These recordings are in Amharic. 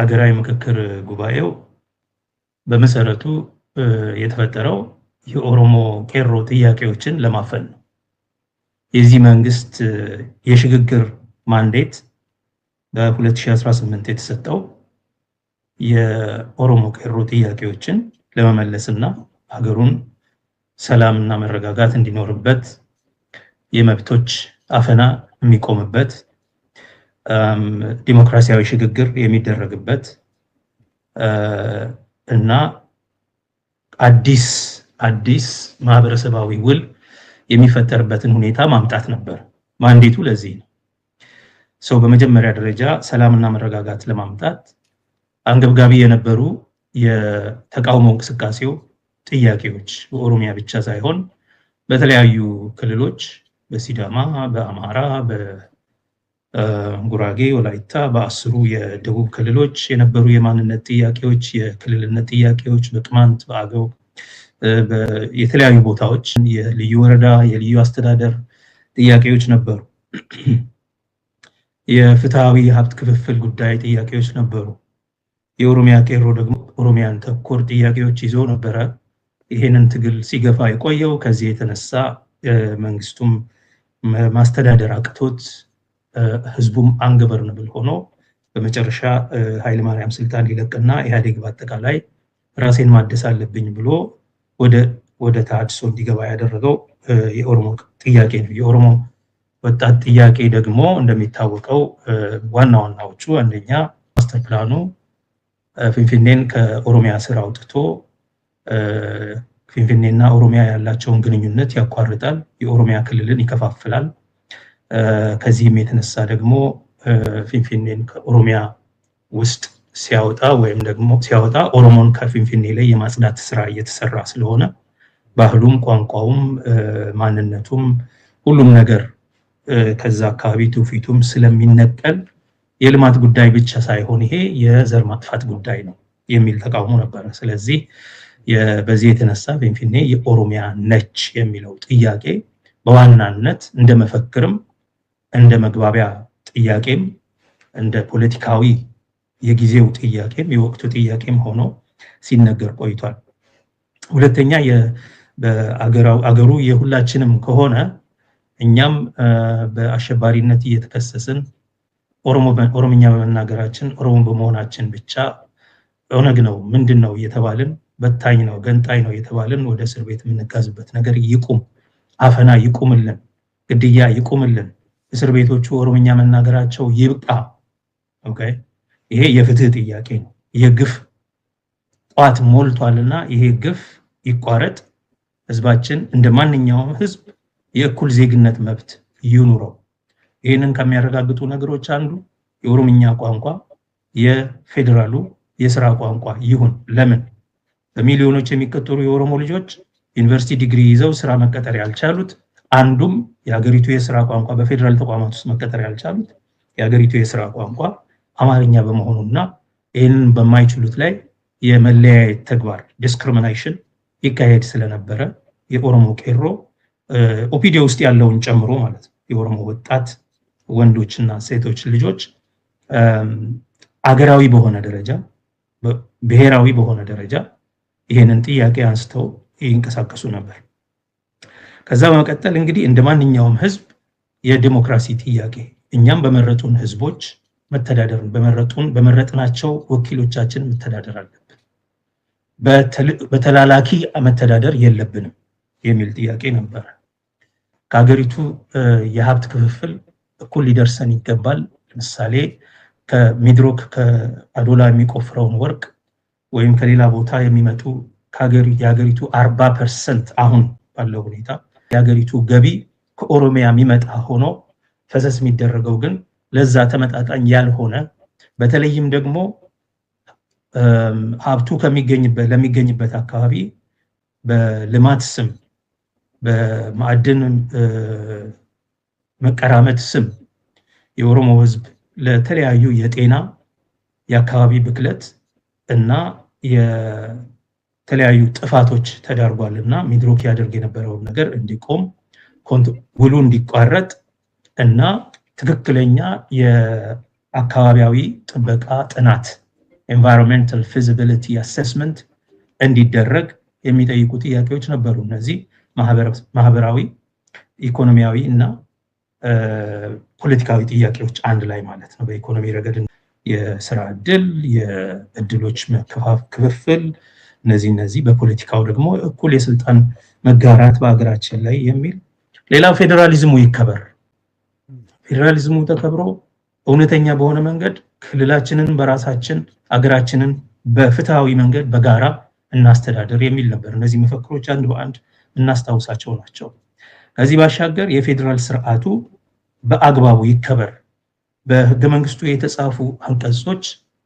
ሀገራዊ ምክክር ጉባኤው በመሰረቱ የተፈጠረው የኦሮሞ ቄሮ ጥያቄዎችን ለማፈን ነው። የዚህ መንግስት የሽግግር ማንዴት በ2018 የተሰጠው የኦሮሞ ቄሮ ጥያቄዎችን ለመመለስና ሀገሩን ሰላምና መረጋጋት እንዲኖርበት የመብቶች አፈና የሚቆምበት ዲሞክራሲያዊ ሽግግር የሚደረግበት እና አዲስ ማህበረሰባዊ ውል የሚፈጠርበትን ሁኔታ ማምጣት ነበር። ማንዴቱ ለዚህ ነው። በመጀመሪያ ደረጃ ሰላምና መረጋጋት ለማምጣት አንገብጋቢ የነበሩ የተቃውሞ እንቅስቃሴው ጥያቄዎች በኦሮሚያ ብቻ ሳይሆን በተለያዩ ክልሎች በሲዳማ፣ በአማራ፣ በጉራጌ፣ ወላይታ፣ በአስሩ የደቡብ ክልሎች የነበሩ የማንነት ጥያቄዎች፣ የክልልነት ጥያቄዎች፣ በቅማንት፣ በአገው የተለያዩ ቦታዎች የልዩ ወረዳ፣ የልዩ አስተዳደር ጥያቄዎች ነበሩ። የፍትሃዊ ሀብት ክፍፍል ጉዳይ ጥያቄዎች ነበሩ። የኦሮሚያ ቄሮ ደግሞ ኦሮሚያን ተኮር ጥያቄዎች ይዞ ነበረ ይሄንን ትግል ሲገፋ የቆየው። ከዚህ የተነሳ መንግስቱም ማስተዳደር አቅቶት ህዝቡም አንገቨርነብል ሆኖ በመጨረሻ ኃይለማርያም ስልጣን ሊለቅና ኢህአዴግ በአጠቃላይ ራሴን ማደስ አለብኝ ብሎ ወደ ተሃድሶ እንዲገባ ያደረገው የኦሮሞ ጥያቄ ነው። የኦሮሞ ወጣት ጥያቄ ደግሞ እንደሚታወቀው ዋና ዋናዎቹ አንደኛ ማስተር ፕላኑ ፊንፊኔን ከኦሮሚያ ስር አውጥቶ ፊንፊኔና ኦሮሚያ ያላቸውን ግንኙነት ያቋርጣል፣ የኦሮሚያ ክልልን ይከፋፍላል። ከዚህም የተነሳ ደግሞ ፊንፊኔን ከኦሮሚያ ውስጥ ሲያወጣ ወይም ደግሞ ሲያወጣ ኦሮሞን ከፊንፊኔ ላይ የማጽዳት ስራ እየተሰራ ስለሆነ ባህሉም፣ ቋንቋውም፣ ማንነቱም ሁሉም ነገር ከዛ አካባቢ ትውፊቱም ስለሚነቀል የልማት ጉዳይ ብቻ ሳይሆን ይሄ የዘር ማጥፋት ጉዳይ ነው የሚል ተቃውሞ ነበረ። ስለዚህ በዚህ የተነሳ ፊንፊኔ የኦሮሚያ ነች የሚለው ጥያቄ በዋናነት እንደ መፈክርም እንደ መግባቢያ ጥያቄም እንደ ፖለቲካዊ የጊዜው ጥያቄም የወቅቱ ጥያቄም ሆኖ ሲነገር ቆይቷል። ሁለተኛ በአገሩ የሁላችንም ከሆነ እኛም በአሸባሪነት እየተከሰስን ኦሮምኛ በመናገራችን ኦሮሞ በመሆናችን ብቻ ኦነግ ነው ምንድን ነው እየተባልን በታኝ ነው ገንጣይ ነው እየተባልን ወደ እስር ቤት የምንጋዝበት ነገር ይቁም፣ አፈና ይቁምልን፣ ግድያ ይቁምልን፣ እስር ቤቶቹ ኦሮምኛ መናገራቸው ይብቃ። ኦኬ፣ ይሄ የፍትህ ጥያቄ ነው። የግፍ ጧት ሞልቷልና ይሄ ግፍ ይቋረጥ። ህዝባችን እንደ ማንኛውም ህዝብ የእኩል ዜግነት መብት ይኑረው። ይህንን ከሚያረጋግጡ ነገሮች አንዱ የኦሮምኛ ቋንቋ የፌዴራሉ የስራ ቋንቋ ይሁን። ለምን በሚሊዮኖች የሚቆጠሩ የኦሮሞ ልጆች ዩኒቨርሲቲ ዲግሪ ይዘው ስራ መቀጠር ያልቻሉት አንዱም የሀገሪቱ የስራ ቋንቋ በፌዴራል ተቋማት ውስጥ መቀጠር ያልቻሉት የሀገሪቱ የስራ ቋንቋ አማርኛ በመሆኑና ይህንን በማይችሉት ላይ የመለያየት ተግባር ዲስክሪሚኔሽን ይካሄድ ስለነበረ የኦሮሞ ቄሮ ኦፒዲዮ ውስጥ ያለውን ጨምሮ ማለት ነው የኦሮሞ ወጣት ወንዶችና ሴቶች ልጆች አገራዊ በሆነ ደረጃ ብሔራዊ በሆነ ደረጃ ይሄንን ጥያቄ አንስተው ይንቀሳቀሱ ነበር። ከዛ በመቀጠል እንግዲህ እንደ ማንኛውም ህዝብ የዲሞክራሲ ጥያቄ እኛም በመረጡን ህዝቦች መተዳደርን በመረጥናቸው ወኪሎቻችን መተዳደር አለብን፣ በተላላኪ መተዳደር የለብንም የሚል ጥያቄ ነበር። ከሀገሪቱ የሀብት ክፍፍል እኩል ሊደርሰን ይገባል። ለምሳሌ ከሚድሮክ ከአዶላ የሚቆፍረውን ወርቅ ወይም ከሌላ ቦታ የሚመጡ የሀገሪቱ 40% አሁን ባለው ሁኔታ የሀገሪቱ ገቢ ከኦሮሚያ የሚመጣ ሆኖ ፈሰስ የሚደረገው ግን ለዛ ተመጣጣኝ ያልሆነ በተለይም ደግሞ ሀብቱ ለሚገኝበት አካባቢ በልማት ስም በማዕድን መቀራመት ስም የኦሮሞ ህዝብ ለተለያዩ የጤና የአካባቢ ብክለት እና የተለያዩ ጥፋቶች ተዳርጓልና ሚድሮክ ያደርግ የነበረውን ነገር እንዲቆም ውሉ እንዲቋረጥ እና ትክክለኛ የአካባቢያዊ ጥበቃ ጥናት environmental feasibility assessment እንዲደረግ የሚጠይቁ ጥያቄዎች ነበሩ። እነዚህ ማህበራዊ፣ ኢኮኖሚያዊ እና ፖለቲካዊ ጥያቄዎች አንድ ላይ ማለት ነው። በኢኮኖሚ ረገድ የስራ ዕድል፣ የእድሎች ክፍፍል፣ እነዚህ በፖለቲካው ደግሞ እኩል የስልጣን መጋራት በአገራችን ላይ የሚል። ሌላው ፌዴራሊዝሙ ይከበር፣ ፌዴራሊዝሙ ተከብሮ እውነተኛ በሆነ መንገድ ክልላችንን በራሳችን አገራችንን በፍትሃዊ መንገድ በጋራ እናስተዳደር የሚል ነበር። እነዚህ መፈክሮች አንድ በአንድ እናስታውሳቸው ናቸው። ከዚህ ባሻገር የፌዴራል ስርዓቱ በአግባቡ ይከበር፣ በህገ መንግስቱ የተጻፉ አንቀጾች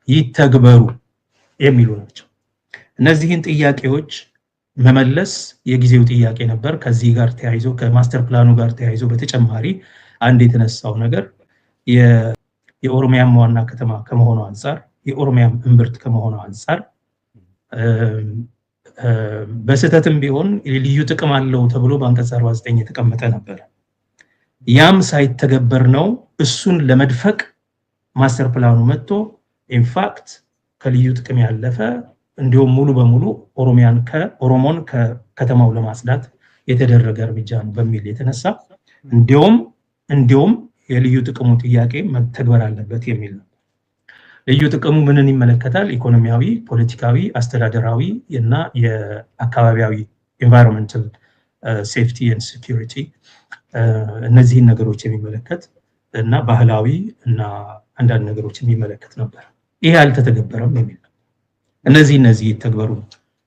ይተግበሩ የሚሉ ናቸው። እነዚህን ጥያቄዎች መመለስ የጊዜው ጥያቄ ነበር። ከዚህ ጋር ተያይዞ ከማስተር ፕላኑ ጋር ተያይዞ በተጨማሪ አንድ የተነሳው ነገር የኦሮሚያም ዋና ከተማ ከመሆኑ አንፃር፣ የኦሮሚያም እምብርት ከመሆኑ አንፃር በስህተትም ቢሆን ልዩ ጥቅም አለው ተብሎ በአንቀጽ 49 የተቀመጠ ነበር። ያም ሳይተገበር ነው እሱን ለመድፈቅ ማስተር ፕላኑ መጥቶ ኢንፋክት ከልዩ ጥቅም ያለፈ እንዲሁም ሙሉ በሙሉ ኦሮሞን ከከተማው ለማጽዳት የተደረገ እርምጃ ነው በሚል የተነሳ እንዲሁም የልዩ ጥቅሙ ጥያቄ መተግበር አለበት የሚል ነው። ልዩ ጥቅሙ ምንን ይመለከታል? ኢኮኖሚያዊ፣ ፖለቲካዊ፣ አስተዳደራዊ እና የአካባቢያዊ ኢንቫይሮንመንታል ሴፍቲ ኤንድ ሴኩሪቲ እነዚህን ነገሮች የሚመለከት እና ባህላዊ እና አንዳንድ ነገሮች የሚመለከት ነበር። ይሄ አልተተገበረም የሚል ነው። እነዚህ ይተግበሩ።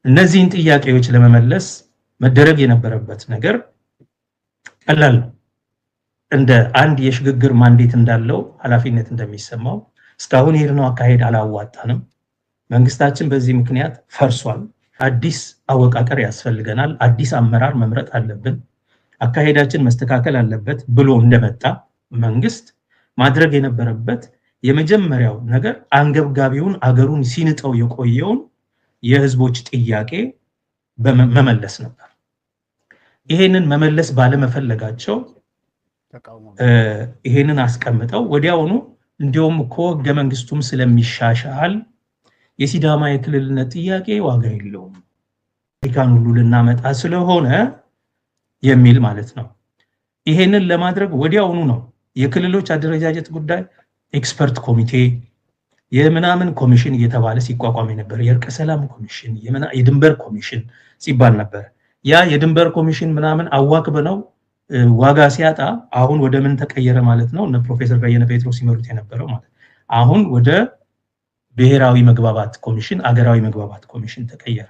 እነዚህን ጥያቄዎች ለመመለስ መደረግ የነበረበት ነገር ቀላል ነው። እንደ አንድ የሽግግር ማንዴት እንዳለው ኃላፊነት እንደሚሰማው እስካሁን የሄድነው አካሄድ አላዋጣንም፣ መንግስታችን በዚህ ምክንያት ፈርሷል፣ አዲስ አወቃቀር ያስፈልገናል፣ አዲስ አመራር መምረጥ አለብን፣ አካሄዳችን መስተካከል አለበት ብሎ እንደመጣ መንግስት ማድረግ የነበረበት የመጀመሪያው ነገር አንገብጋቢውን አገሩን ሲንጠው የቆየውን የህዝቦች ጥያቄ መመለስ ነበር። ይሄንን መመለስ ባለመፈለጋቸው ይሄንን አስቀምጠው ወዲያውኑ እንዲሁም እኮ ህገ መንግስቱም ስለሚሻሻል የሲዳማ የክልልነት ጥያቄ ዋጋ የለውም፣ አፍሪካን ሁሉ ልናመጣ ስለሆነ የሚል ማለት ነው። ይሄንን ለማድረግ ወዲያውኑ ነው የክልሎች አደረጃጀት ጉዳይ ኤክስፐርት ኮሚቴ የምናምን ኮሚሽን እየተባለ ሲቋቋም ነበር። የእርቀ ሰላም ኮሚሽን፣ የድንበር ኮሚሽን ሲባል ነበር። ያ የድንበር ኮሚሽን ምናምን አዋክበነው ዋጋ ሲያጣ አሁን ወደ ምን ተቀየረ ማለት ነው? እነ ፕሮፌሰር በየነ ጴጥሮስ ሲመሩት የነበረው ማለት አሁን ወደ ብሔራዊ መግባባት ኮሚሽን፣ አገራዊ መግባባት ኮሚሽን ተቀየረ።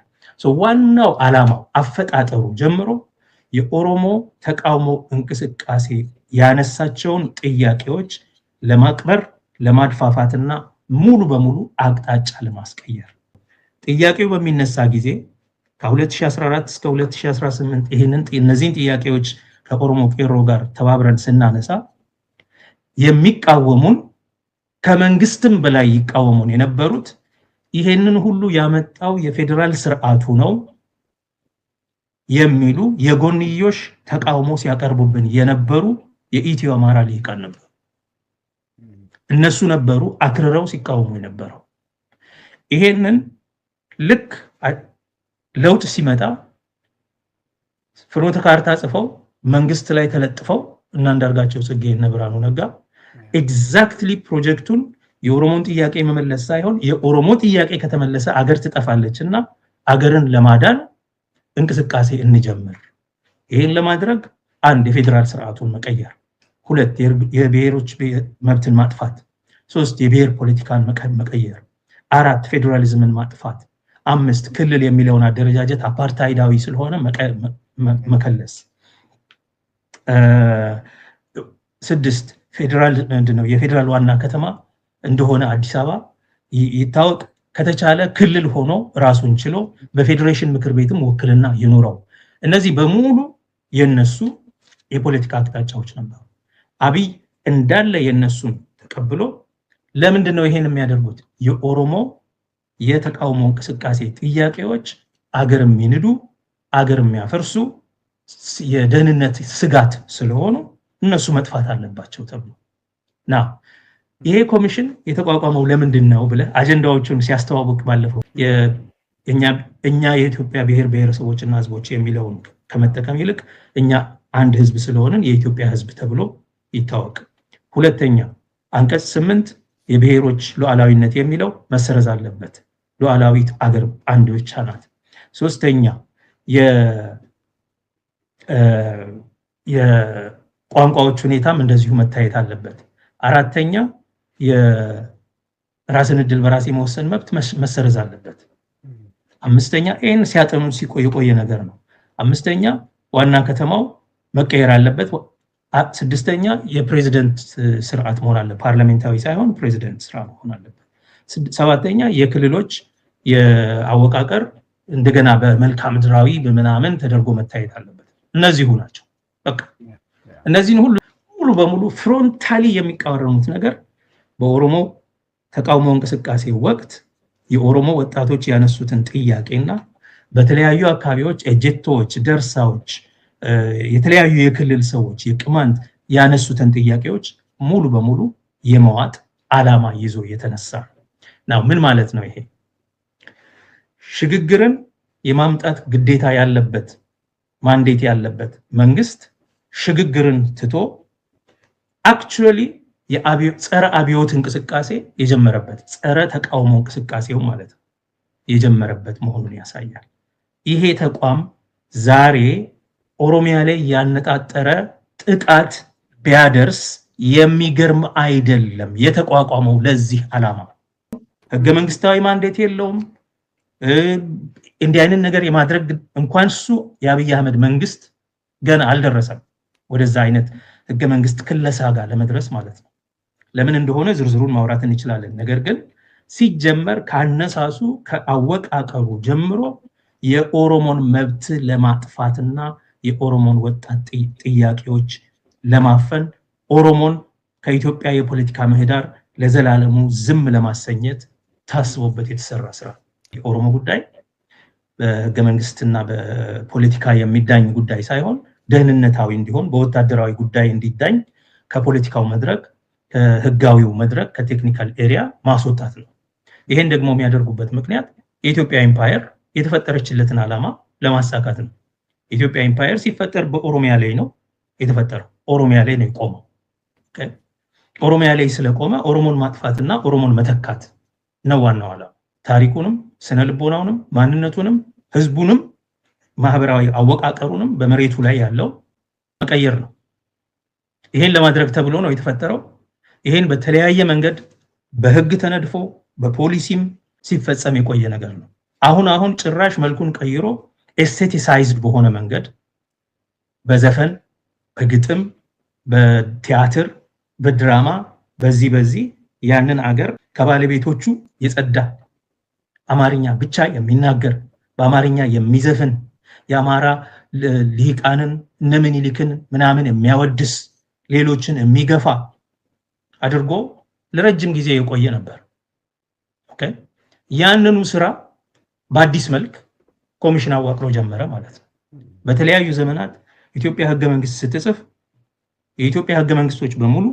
ዋናው ዓላማው አፈጣጠሩ ጀምሮ የኦሮሞ ተቃውሞ እንቅስቃሴ ያነሳቸውን ጥያቄዎች ለማቅበር ለማድፋፋትና ሙሉ በሙሉ አቅጣጫ ለማስቀየር ጥያቄው በሚነሳ ጊዜ ከ2014 እስከ 2018 እነዚህን ጥያቄዎች ከኦሮሞ ቄሮ ጋር ተባብረን ስናነሳ የሚቃወሙን ከመንግስትም በላይ ይቃወሙን የነበሩት ይሄንን ሁሉ ያመጣው የፌዴራል ስርዓቱ ነው የሚሉ የጎንዮሽ ተቃውሞ ሲያቀርቡብን የነበሩ የኢትዮ አማራ ሊቃን ነበሩ። እነሱ ነበሩ አክርረው ሲቃወሙ የነበረው። ይሄንን ልክ ለውጥ ሲመጣ ፍኖተ ካርታ ጽፈው መንግስት ላይ ተለጥፈው እና አንዳርጋቸው ጽጌ እና ብርሃኑ ነጋ ኤግዛክትሊ ፕሮጀክቱን የኦሮሞን ጥያቄ መመለስ ሳይሆን የኦሮሞ ጥያቄ ከተመለሰ አገር ትጠፋለች እና አገርን ለማዳን እንቅስቃሴ እንጀምር። ይሄን ለማድረግ አንድ የፌዴራል ስርዓቱን መቀየር፣ ሁለት የብሔሮች መብትን ማጥፋት፣ ሶስት የብሔር ፖለቲካን መቀየር፣ አራት ፌዴራሊዝምን ማጥፋት፣ አምስት ክልል የሚለውን አደረጃጀት አፓርታይዳዊ ስለሆነ መከለስ፣ ስድስት ፌዴራል ምንድነው የፌዴራል ዋና ከተማ እንደሆነ አዲስ አበባ ይታወቅ፣ ከተቻለ ክልል ሆኖ ራሱን ችሎ በፌዴሬሽን ምክር ቤትም ውክልና ይኖረው። እነዚህ በሙሉ የነሱ የፖለቲካ አቅጣጫዎች ነበሩ። አብይ እንዳለ የነሱን ተቀብሎ ለምንድነው ይሄን የሚያደርጉት? የኦሮሞ የተቃውሞ እንቅስቃሴ ጥያቄዎች አገር የሚንዱ አገር የሚያፈርሱ የደህንነት ስጋት ስለሆኑ እነሱ መጥፋት አለባቸው ተብሎ ይሄ ኮሚሽን የተቋቋመው ለምንድን ነው ብለህ አጀንዳዎቹን ሲያስተዋውቅ ባለፈው እኛ የኢትዮጵያ ብሔር ብሔረሰቦችና ህዝቦች የሚለውን ከመጠቀም ይልቅ እኛ አንድ ህዝብ ስለሆንን የኢትዮጵያ ህዝብ ተብሎ ይታወቅ። ሁለተኛ አንቀጽ 8 የብሔሮች ሉዓላዊነት የሚለው መሰረዝ አለበት። ሉዓላዊት አገር አንድ ብቻ ናት። ሶስተኛ የቋንቋዎች ሁኔታም እንደዚሁ መታየት አለበት። አራተኛ የራስን ዕድል በራስ የመወሰን መብት መሰረዝ አለበት። አምስተኛ ይህን ሲያጠኑ የቆየ ነገር ነው። አምስተኛ ዋና ከተማው መቀየር አለበት። ስድስተኛ የፕሬዚደንት ስርዓት መሆን አለበት፣ ፓርላሜንታዊ ሳይሆን ፕሬዚደንት ስርዓት መሆን አለበት። ሰባተኛ የክልሎች የአወቃቀር እንደገና በመልክዓ ምድራዊ በምናምን ተደርጎ መታየት አለበት። እነዚሁ ናቸው። በቃ እነዚህን ሙሉ በሙሉ ፍሮንታሊ የሚቃወሙት ነገር በኦሮሞ ተቃውሞ እንቅስቃሴ ወቅት የኦሮሞ ወጣቶች ያነሱትን ጥያቄና በተለያዩ አካባቢዎች ኤጀቶች፣ ደርሳዎች፣ የተለያዩ የክልል ሰዎች የቅማንት ያነሱትን ጥያቄዎች ሙሉ በሙሉ የመዋጥ ዓላማ ይዞ የተነሳ ነው። ምን ማለት ነው ይሄ? ሽግግርን የማምጣት ግዴታ ያለበት ማንዴት ያለበት መንግስት ሽግግርን ትቶ አክቹዋሊ ጸረ አብዮት እንቅስቃሴ የጀመረበት ጸረ ተቃውሞ እንቅስቃሴው ማለት ነው የጀመረበት መሆኑን ያሳያል። ይሄ ተቋም ዛሬ ኦሮሚያ ላይ ያነጣጠረ ጥቃት ቢያደርስ የሚገርም አይደለም። የተቋቋመው ለዚህ ዓላማ ህገ መንግስታዊ ማንዴት የለውም። እንዲህ አይነት ነገር የማድረግ እንኳን እሱ የአብይ አህመድ መንግስት ገና አልደረሰም ወደዛ አይነት ህገ መንግስት ክለሳ ጋር ለመድረስ ማለት ነው። ለምን እንደሆነ ዝርዝሩን ማውራት እንችላለን። ነገር ግን ሲጀመር ካነሳሱ ከአወቃቀሩ ጀምሮ የኦሮሞን መብት ለማጥፋትና የኦሮሞን ወጣት ጥያቄዎች ለማፈን ኦሮሞን ከኢትዮጵያ የፖለቲካ ምህዳር ለዘላለሙ ዝም ለማሰኘት ታስቦበት የተሰራ ስራ። የኦሮሞ ጉዳይ በህገ መንግስትና በፖለቲካ የሚዳኝ ጉዳይ ሳይሆን ደህንነታዊ እንዲሆን በወታደራዊ ጉዳይ እንዲዳኝ ከፖለቲካው መድረክ ከህጋዊው መድረክ ከቴክኒካል ኤሪያ ማስወጣት ነው። ይሄን ደግሞ የሚያደርጉበት ምክንያት የኢትዮጵያ ኤምፓየር የተፈጠረችለትን ዓላማ ለማሳካት ነው። የኢትዮጵያ ኤምፓየር ሲፈጠር በኦሮሚያ ላይ ነው የተፈጠረው። ኦሮሚያ ላይ ነው የቆመው። ኦሮሚያ ላይ ስለቆመ ኦሮሞን ማጥፋትና ኦሮሞን መተካት ነው ዋናው ዓላማ። ታሪኩንም ስነ ልቦናውንም ማንነቱንም ህዝቡንም ማህበራዊ አወቃቀሩንም በመሬቱ ላይ ያለው መቀየር ነው። ይሄን ለማድረግ ተብሎ ነው የተፈጠረው። ይሄን በተለያየ መንገድ በህግ ተነድፎ በፖሊሲም ሲፈጸም የቆየ ነገር ነው። አሁን ጭራሽ መልኩን ቀይሮ ኤስቴቲሳይዝድ በሆነ መንገድ በዘፈን፣ በግጥም፣ በቲያትር፣ በድራማ በዚህ ያንን አገር ከባለቤቶቹ የጸዳ አማርኛ ብቻ የሚናገር በአማርኛ የሚዘፍን የአማራ ልሂቃንን እነ ምኒልክን ምናምን የሚያወድስ ሌሎችን የሚገፋ አድርጎ ለረጅም ጊዜ የቆየ ነበር። ያንኑ ስራ በአዲስ መልክ ኮሚሽን አዋቅሮ ጀመረ ማለት ነው። በተለያዩ ዘመናት ኢትዮጵያ ህገ መንግስት ስትጽፍ የኢትዮጵያ ህገ መንግስቶች በሙሉ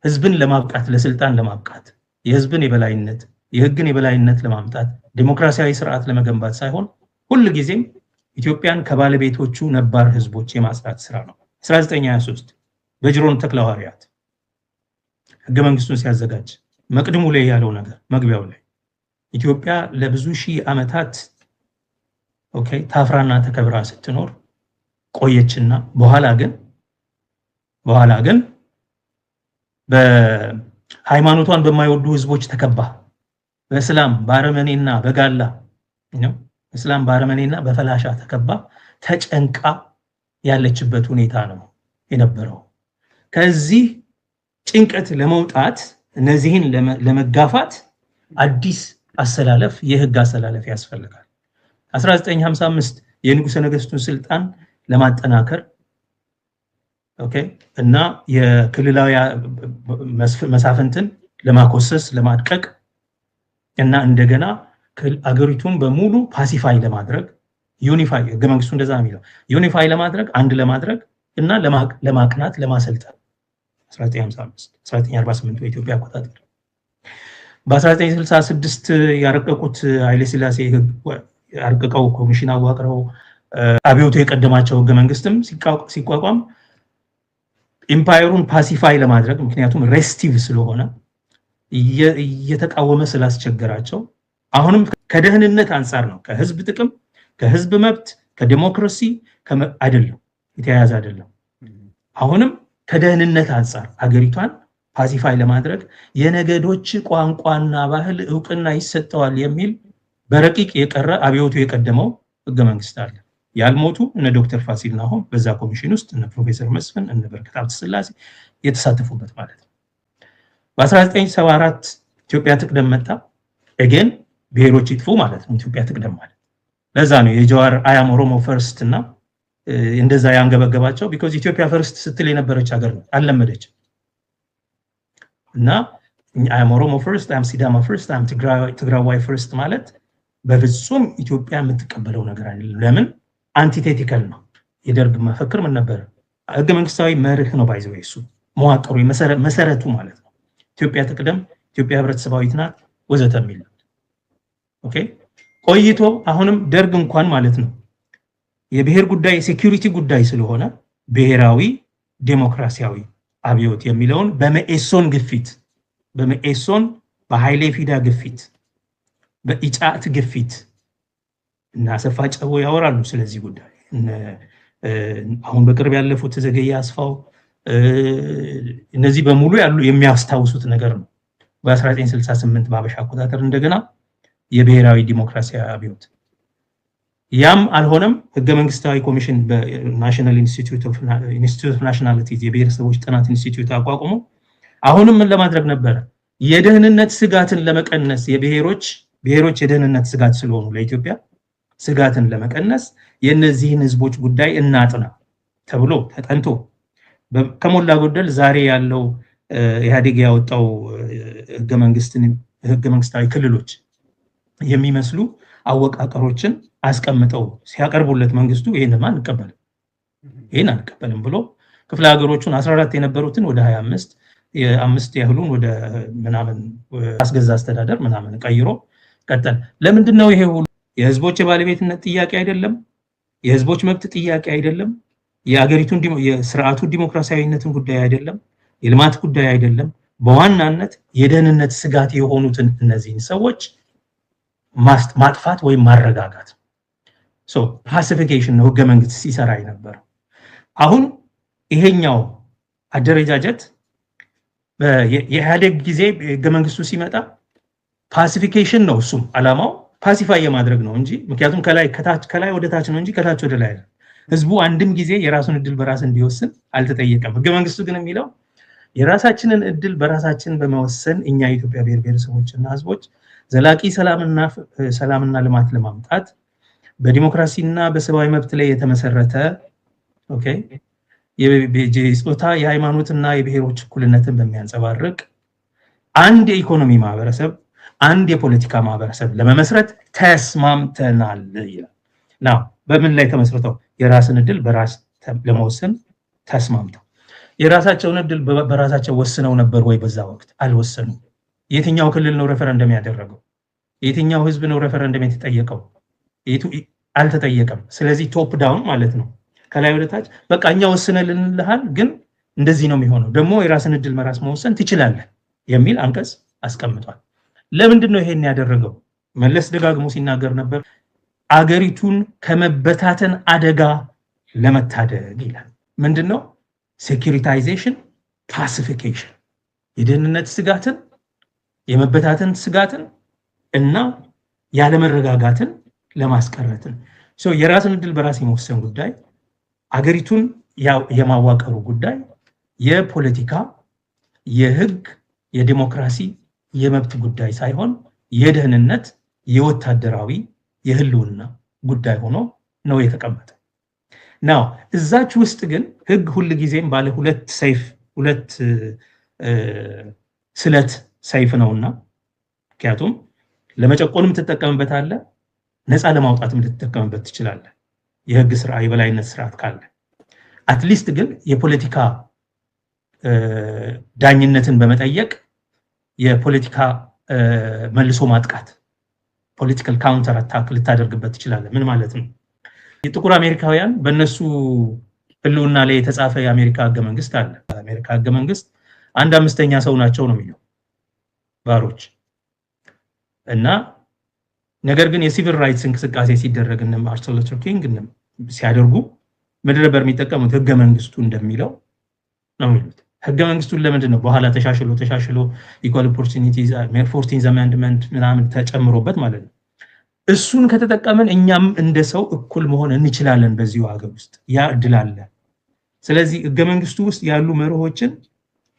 ህዝብን ለማብቃት ለስልጣን ለማብቃት የህዝብን የበላይነት የህግን የበላይነት ለማምጣት ዲሞክራሲያዊ ስርዓት ለመገንባት ሳይሆን ሁሉ ጊዜም ኢትዮጵያን ከባለቤቶቹ ነባር ህዝቦች የማጽዳት ስራ ነው። 1923 በጅሮን ተክለሐዋርያት ህገ መንግስቱን ሲያዘጋጅ መቅድሙ ላይ ያለው ነገር መግቢያው ላይ ኢትዮጵያ ለብዙ ሺህ ዓመታት ታፍራና ተከብራ ስትኖር ቆየችና በኋላ ግን በሃይማኖቷን በማይወዱ ህዝቦች ተከባ በእስላም በአረመኔና በጋላ እስላም በአረመኔና በፈላሻ ተከባ ተጨንቃ ያለችበት ሁኔታ ነው የነበረው። ከዚህ ጭንቀት ለመውጣት እነዚህን ለመጋፋት አዲስ አሰላለፍ የህግ አሰላለፍ ያስፈልጋል። 1955 የንጉሠ ነገሥቱን ስልጣን ለማጠናከር እና የክልላዊ መሳፍንትን ለማኮሰስ ለማድቀቅ እና እንደገና አገሪቱን በሙሉ ፓሲፋይ ለማድረግ ዩኒፋይ ህገ መንግስቱ እንደዛ ነው የሚለው ዩኒፋይ ለማድረግ አንድ ለማድረግ እና ለማቅናት ለማሰልጠን 1955 1948 በኢትዮጵያ አቆጣጠር በ1966 ያረቀቁት ኃይለ ሥላሴ ያረቀቀው ኮሚሽን አዋቅረው አብዮቱ የቀደማቸው ህገ መንግስትም ሲቋቋም ኢምፓየሩን ፓሲፋይ ለማድረግ ምክንያቱም ሬስቲቭ ስለሆነ እየተቃወመ ስላስቸገራቸው አሁንም ከደህንነት አንፃር ነው፣ ከህዝብ ጥቅም፣ ከህዝብ መብት፣ ከዲሞክራሲ አይደለም የተያያዘ አይደለም። አሁንም ከደህንነት አንፃር አገሪቷን ፓሲፋይ ለማድረግ የነገዶች ቋንቋና ባህል እውቅና ይሰጠዋል የሚል በረቂቅ የቀረ አብዮቱ የቀደመው ህገ መንግስት አለ። ያልሞቱ እነ ዶክተር ፋሲል ናሆም በዛ ኮሚሽን ውስጥ እነ ፕሮፌሰር መስፍን እነ በረከት ሀብተስላሴ የተሳተፉበት ማለት ነው። በ1974 ኢትዮጵያ ትቅደም መጣ። አገን ብሔሮች ይጥፉ ማለት ነው ኢትዮጵያ ትቅደም ማለት። ለዛ ነው የጀዋር አያም ኦሮሞ ፈርስት እና እንደዛ ያንገበገባቸው ቢኮዝ ኢትዮጵያ ፈርስት ስትል የነበረች ሀገር ነው አልለመደችም። እና አያም ኦሮሞ ፈርስት አያም ሲዳማ ፈርስት አያም ትግራዋይ ፈርስት ማለት በፍጹም ኢትዮጵያ የምትቀበለው ነገር አይደለም። ለምን? አንቲቴቲካል ነው። የደርግ መፈክር ምን ነበር? ህገ መንግስታዊ መርህ ነው ባይዘው እሱ መዋቅሩ መሰረቱ ማለት ነው። ኢትዮጵያ ትቅደም፣ ኢትዮጵያ ህብረተሰባዊት ናት ወዘተ የሚል ኦኬ። ቆይቶ አሁንም ደርግ እንኳን ማለት ነው የብሔር ጉዳይ የሴኩሪቲ ጉዳይ ስለሆነ ብሔራዊ ዴሞክራሲያዊ አብዮት የሚለውን በመኢሶን ግፊት በመኢሶን በኃይሌ ፊዳ ግፊት በኢጫት ግፊት እና አሰፋ ጨቦ ያወራሉ ስለዚህ ጉዳይ። አሁን በቅርብ ያለፉት ዘገየ አስፋው እነዚህ በሙሉ ያሉ የሚያስታውሱት ነገር ነው። በ1968 በአበሻ አቆጣጠር እንደገና የብሔራዊ ዲሞክራሲያዊ አብዮት ያም አልሆነም። ህገ መንግስታዊ ኮሚሽን በናሽናል ኢንስቲትዩት ኦፍ ናሽናሊቲዝ የብሔረሰቦች ጥናት ኢንስቲትዩት አቋቁሞ አሁንም ምን ለማድረግ ነበረ? የደህንነት ስጋትን ለመቀነስ ብሔሮች የደህንነት ስጋት ስለሆኑ ለኢትዮጵያ ስጋትን ለመቀነስ የነዚህን ህዝቦች ጉዳይ እናጥና ተብሎ ተጠንቶ ከሞላ ጎደል ዛሬ ያለው ኢህአዴግ ያወጣው ህገ መንግስታዊ ክልሎች የሚመስሉ አወቃቀሮችን አስቀምጠው ሲያቀርቡለት መንግስቱ ይሄንን አንቀበልም ብሎ ክፍለ ሀገሮቹን 14 የነበሩትን ወደ 25 የአምስት ያህሉን ወደ ምናምን አስገዛ አስተዳደር ምናምን ቀይሮ ቀጠል። ለምንድነው ይሄ ሁሉ? የህዝቦች የባለቤትነት ጥያቄ አይደለም? የህዝቦች መብት ጥያቄ አይደለም? የአገሪቱን የስርዓቱ ዲሞክራሲያዊነትን ጉዳይ አይደለም? የልማት ጉዳይ አይደለም? በዋናነት የደህንነት ስጋት የሆኑትን እነዚህን ሰዎች ማጥፋት ወይም ማረጋጋት ፓሲፊኬሽን ነው ህገ መንግስት ሲሰራ የነበረው። አሁን ይሄኛው አደረጃጀት የኢህአዴግ ጊዜ ህገ መንግስቱ ሲመጣ ፓሲፊኬሽን ነው፣ እሱም አላማው ፓሲፋይ የማድረግ ነው እንጂ ምክንያቱም ከላይ ወደ ታች ነው እንጂ ከታች ወደ ላይ አይደለም። ህዝቡ አንድም ጊዜ የራሱን እድል በራስ እንዲወስን አልተጠየቀም። ህገ መንግስቱ ግን የሚለው የራሳችንን እድል በራሳችን በመወሰን እኛ የኢትዮጵያ ብሔር ብሔረሰቦችና ህዝቦች ዘላቂ ሰላምና ልማት ለማምጣት በዲሞክራሲና በሰብአዊ መብት ላይ የተመሰረተ የጾታ የሃይማኖትና የብሔሮች እኩልነትን በሚያንጸባርቅ አንድ የኢኮኖሚ ማህበረሰብ፣ አንድ የፖለቲካ ማህበረሰብ ለመመስረት ተስማምተናል ይላል። ናው በምን ላይ ተመስርተው? የራስን እድል በራስ ለመወሰን ተስማምተው። የራሳቸውን እድል በራሳቸው ወስነው ነበር ወይ? በዛ ወቅት አልወሰኑም። የትኛው ክልል ነው ሬፈረንደም ያደረገው? የትኛው ህዝብ ነው ሬፈረንደም የተጠየቀው? አልተጠየቀም። ስለዚህ ቶፕ ዳውን ማለት ነው፣ ከላይ ወደ ታች በቃ እኛ ወስነልንልሃል፣ ግን እንደዚህ ነው የሚሆነው፣ ደግሞ የራስን እድል በራስ መወሰን ትችላለህ የሚል አንቀጽ አስቀምጧል። ለምንድን ነው ይሄን ያደረገው? መለስ ደጋግሞ ሲናገር ነበር፣ አገሪቱን ከመበታተን አደጋ ለመታደግ ይላል። ምንድነው? ሴኩሪታይዜሽን፣ ፓሲፊኬሽን፣ የደህንነት ስጋትን፣ የመበታተን ስጋትን እና ያለመረጋጋትን ለማስቀረትን የራስን እድል በራስ የመወሰን ጉዳይ፣ አገሪቱን የማዋቀሩ ጉዳይ የፖለቲካ፣ የህግ፣ የዲሞክራሲ፣ የመብት ጉዳይ ሳይሆን የደህንነት፣ የወታደራዊ፣ የህልውና ጉዳይ ሆኖ ነው የተቀመጠ። ናው እዛች ውስጥ ግን ህግ ሁል ጊዜም ባለ ሁለት ስለት ሰይፍ ነውና፣ ምክንያቱም ለመጨቆንም ትጠቀምበታለህ፣ ነፃ ለማውጣትም ልትጠቀምበት ትችላለህ። የህግ ስርዓት የበላይነት ስርዓት ካለ አትሊስት ግን የፖለቲካ ዳኝነትን በመጠየቅ የፖለቲካ መልሶ ማጥቃት ፖለቲካል ካውንተር አታክ ልታደርግበት ትችላለህ። ምን ማለት ነው? የጥቁር አሜሪካውያን በእነሱ ህልውና ላይ የተጻፈ የአሜሪካ ህገ መንግስት አለ። የአሜሪካ ህገ መንግስት 1/5 ሰው ናቸው ነው የሚለው ባሮች እና ነገር ግን የሲቪል ራይትስ እንቅስቃሴ ሲደረግ እነ ማርቲን ሉተር ኪንግ ሲያደርጉ ምድር ነበር የሚጠቀሙት ህገ መንግስቱ እንደሚለው ነው የሚሉት። ህገ መንግስቱን ለምንድን ነው በኋላ ተሻሽሎ ኢኳል ኦፖርቹኒቲስ 14th አሜንድመንት ምናምን ተጨምሮበት ማለት ነው። እሱን ከተጠቀመን እኛም እንደ ሰው እኩል መሆን እንችላለን በዚሁ ሀገር ውስጥ ያ እድል አለ። ስለዚህ ህገ መንግስቱ ውስጥ ያሉ መርሆችን